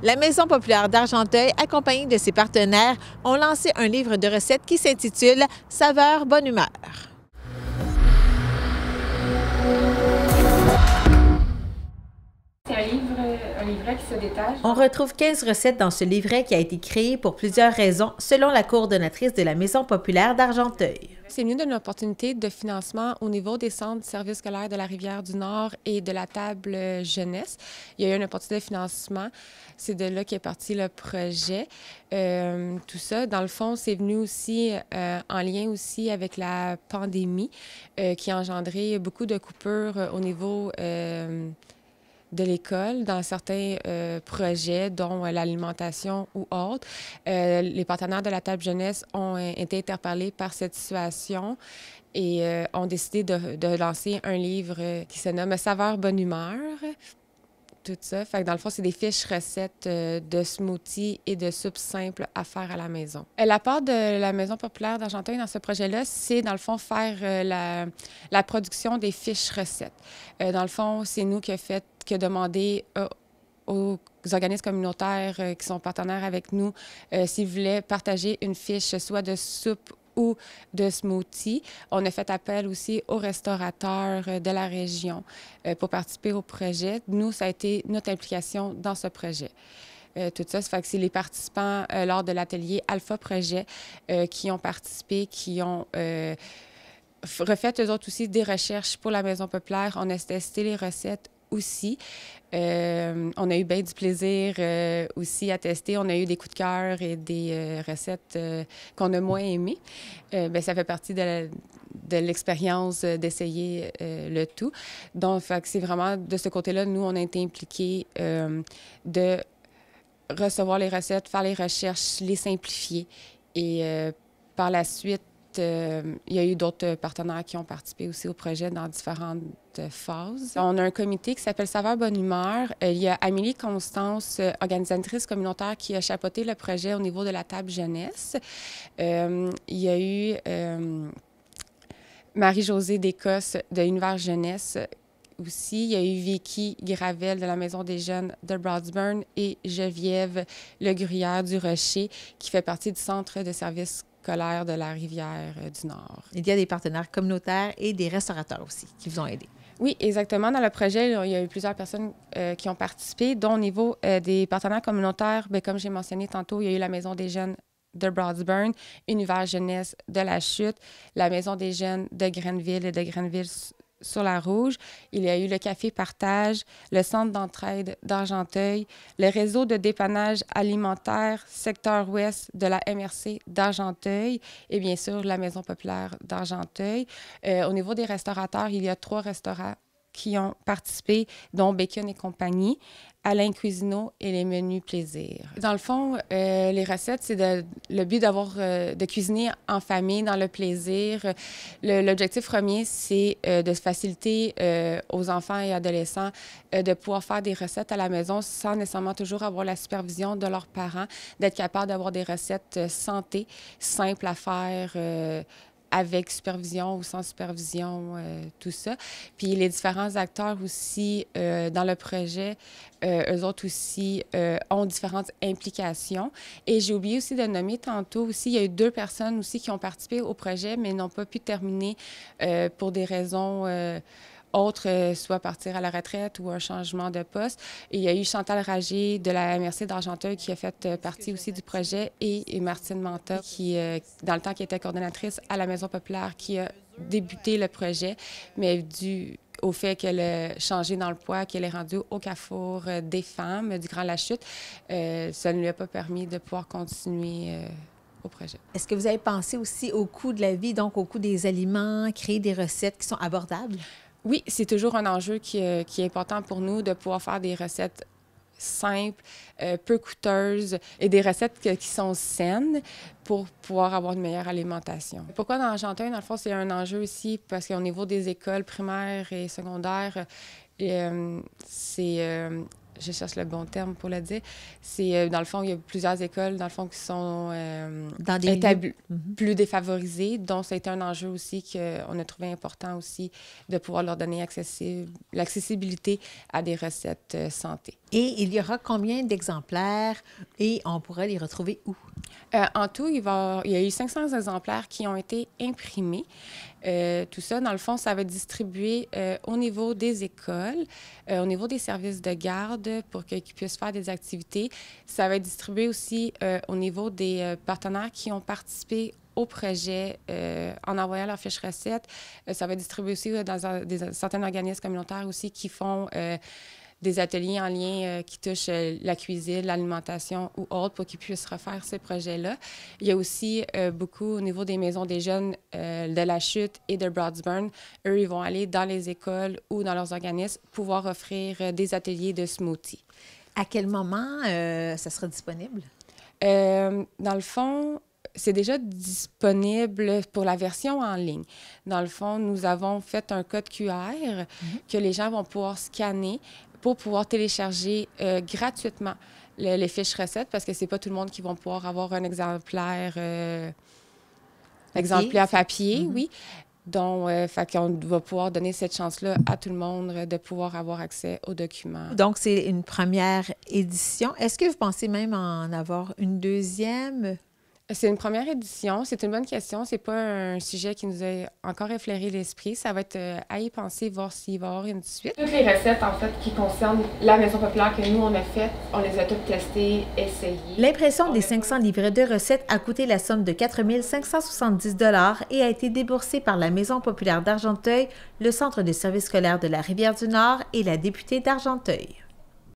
La Maison populaire d'Argenteuil, accompagnée de ses partenaires, ont lancé un livre de recettes qui s'intitule « Saveurs bonne humeur ». C'est un livret qui se détache. On retrouve 15 recettes dans ce livret qui a été créé pour plusieurs raisons, selon la coordonnatrice de la Maison populaire d'Argenteuil. C'est venu d'une opportunité de financement au niveau des centres de services scolaires de la Rivière-du-Nord et de la table jeunesse. Il y a eu une opportunité de financement. C'est de là qu'est parti le projet. Tout ça, dans le fond, c'est venu aussi en lien aussi avec la pandémie qui a engendré beaucoup de coupures au niveau de l'école dans certains projets, dont l'alimentation ou autres. Les partenaires de la table jeunesse ont été interpellés par cette situation et ont décidé de lancer un livre qui se nomme « Saveurs bonne humeur ». Tout ça. Fait que dans le fond, c'est des fiches recettes de smoothies et de soupes simples à faire à la maison. L'apport de la Maison populaire d'Argenteuil dans ce projet-là, c'est dans le fond faire la production des fiches recettes. Dans le fond, c'est nous qui a demandé aux organismes communautaires qui sont partenaires avec nous s'ils voulaient partager une fiche soit de soupe ou de smoothie. On a fait appel aussi aux restaurateurs de la région pour participer au projet. Nous, ça a été notre implication dans ce projet. Tout ça, ça fait que c'est les participants lors de l'atelier Alpha Projet qui ont participé, qui ont refait eux autres aussi des recherches pour la Maison populaire. On a testé les recettes aussi. On a eu bien du plaisir aussi à tester. On a eu des coups de cœur et des recettes qu'on a moins aimées. Bien, ça fait partie de l'expérience d'essayer le tout. Donc, c'est vraiment de ce côté-là, nous, on a été impliqués de recevoir les recettes, faire les recherches, les simplifier. Et par la suite, il y a eu d'autres partenaires qui ont participé aussi au projet dans différentes phases. On a un comité qui s'appelle Saveurs bonne humeur. Il y a Amélie Constance, organisatrice communautaire, qui a chapeauté le projet au niveau de la table jeunesse. Il y a eu Marie-Josée Descosses de l'Univers jeunesse aussi. Il y a eu Vicky Gravel de la Maison des jeunes de Broadsburn et Geneviève Le Gruyère du Rocher, qui fait partie du centre de services scolaire de la Rivière-du-Nord. Il y a des partenaires communautaires et des restaurateurs aussi qui vous ont aidés. Oui, exactement. Dans le projet, il y a eu plusieurs personnes qui ont participé, dont au niveau des partenaires communautaires, bien, comme j'ai mentionné tantôt, il y a eu la Maison des jeunes de Broadsburn, Univers jeunesse de La Chute, la Maison des jeunes de Grenville et de Grenville sur la Rouge. Il y a eu le Café Partage, le Centre d'entraide d'Argenteuil, le réseau de dépannage alimentaire secteur ouest de la MRC d'Argenteuil et bien sûr la Maison populaire d'Argenteuil. Au niveau des restaurateurs, il y a 3 restaurants qui ont participé, dont Bacon et compagnie, Alain Cuisineau et les menus plaisir. Dans le fond, les recettes, c'est le but de cuisiner en famille, dans le plaisir. L'objectif premier, c'est de faciliter aux enfants et adolescents de pouvoir faire des recettes à la maison sans nécessairement toujours avoir la supervision de leurs parents, d'être capable d'avoir des recettes santé, simples à faire, avec supervision ou sans supervision, tout ça. Puis les différents acteurs aussi dans le projet, eux autres aussi ont différentes implications. Et j'ai oublié aussi de nommer tantôt aussi, il y a eu 2 personnes aussi qui ont participé au projet, mais n'ont pas pu terminer pour des raisons autres, soit partir à la retraite ou un changement de poste. Et il y a eu Chantal Rager de la MRC d'Argenteuil qui a fait partie aussi du projet et Martine Manta qui, dans le temps, qui était coordonnatrice à la Maison populaire, qui a débuté le projet, mais dû au fait qu'elle a changé dans le poids, qu'elle est rendue au Carrefour des femmes du Grand Lachute, ça ne lui a pas permis de pouvoir continuer au projet. Est-ce que vous avez pensé aussi au coût de la vie, donc au coût des aliments, créer des recettes qui sont abordables? Oui, c'est toujours un enjeu qui est important pour nous de pouvoir faire des recettes simples, peu coûteuses et des recettes qui sont saines pour pouvoir avoir une meilleure alimentation. Pourquoi dans Argenteuil, dans le fond, c'est un enjeu aussi parce qu'au niveau des écoles primaires et secondaires, c'est je cherche le bon terme pour le dire. C'est, dans le fond, il y a plusieurs écoles, dans le fond, qui sont dans des lieux plus défavorisées, dont ça a été un enjeu aussi qu'on a trouvé important aussi de pouvoir leur donner l'accessibilité à des recettes santé. Et il y aura combien d'exemplaires et on pourra les retrouver où? En tout, il y a eu 500 exemplaires qui ont été imprimés. Tout ça, dans le fond, ça va être distribué au niveau des écoles, au niveau des services de garde pour qu'ils puissent faire des activités. Ça va être distribué aussi au niveau des partenaires qui ont participé au projet en envoyant leurs fiches recettes. Ça va être distribué aussi dans certains organismes communautaires aussi qui font des ateliers en lien qui touchent la cuisine, l'alimentation ou autres pour qu'ils puissent refaire ces projets-là. Il y a aussi beaucoup au niveau des maisons des jeunes de La Chute et de Broadsburn. Eux, ils vont aller dans les écoles ou dans leurs organismes pouvoir offrir des ateliers de smoothie. À quel moment ça sera disponible? Dans le fond, c'est déjà disponible pour la version en ligne. Dans le fond, nous avons fait un code QR que les gens vont pouvoir scanner pour pouvoir télécharger gratuitement les fiches recettes parce que c'est pas tout le monde qui va pouvoir avoir un exemplaire papier, oui. Donc, fait qu'on va pouvoir donner cette chance-là à tout le monde de pouvoir avoir accès aux documents. Donc, c'est une première édition. Est-ce que vous pensez même en avoir une deuxième? C'est une première édition. C'est une bonne question. C'est pas un sujet qui nous a encore effleuré l'esprit. Ça va être à y penser, voir s'il va y avoir une suite. Toutes les recettes, en fait, qui concernent la maison populaire que nous, on a faites, on les a toutes testées, essayées. L'impression des 500 livrets de recettes a coûté la somme de 4 570 $ et a été déboursée par la Maison populaire d'Argenteuil, le Centre de services scolaires de la Rivière-du-Nord et la députée d'Argenteuil.